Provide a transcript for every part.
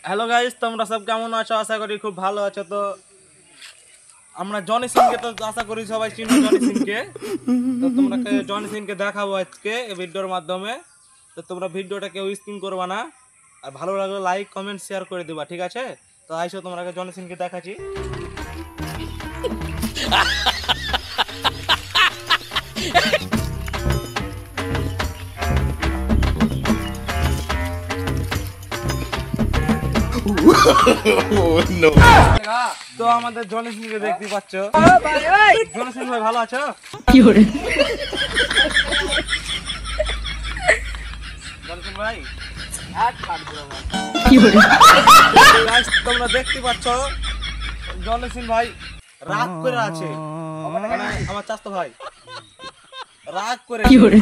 Hello guys, তোমরা সব কেমন আছো? আশা করি খুব ভালো আছো। তো আমরা জনি সিংকে তো আশা করি সবাই চিনো জনি সিংকে। তো তোমরা জনি সিংকে দেখাবো আজকে এই ভিডিওর মাধ্যমে। তো তোমরা ভিডিওটা কেউ স্কিপ করবা না, আর ভালো লাগলে লাইক কমেন্ট শেয়ার করে দিবা, ঠিক আছে? তো আইসো তোমরা জনি সিংকে দেখাচ্ছি। তো আমাদের জনি সিংকে দেখতে পাচ্ছ। জনি সিং ভাই ভালো আছো? কি করে জনি সিং ভাই কি করে Guys, তোমরা দেখতে পাচ্ছ জনি সিং ভাই রাগ করে আছে। মানে আমার চাচতো ভাই রাগ করে কি করে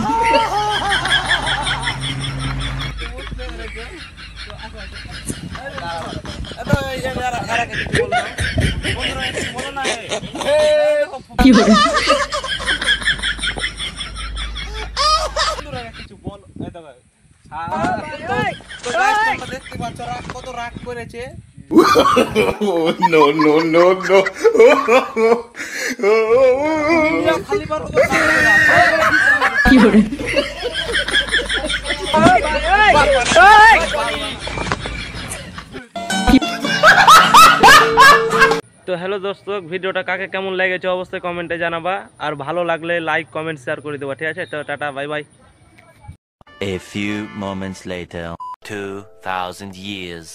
কি করে দেখতে পাচ্ছ কত রাগ করেছে। No, no, no, no. খালি বার কি করে তো হ্যালো দর্শক, ভিডিওটা কাকে কেমন লেগেছে অবশ্যই কমেন্টে জানাবা, আর ভালো লাগলে লাইক কমেন্ট শেয়ার করে দেবা, ঠিক আছে? তো tata, bye bye. A few moments later, 2,000 years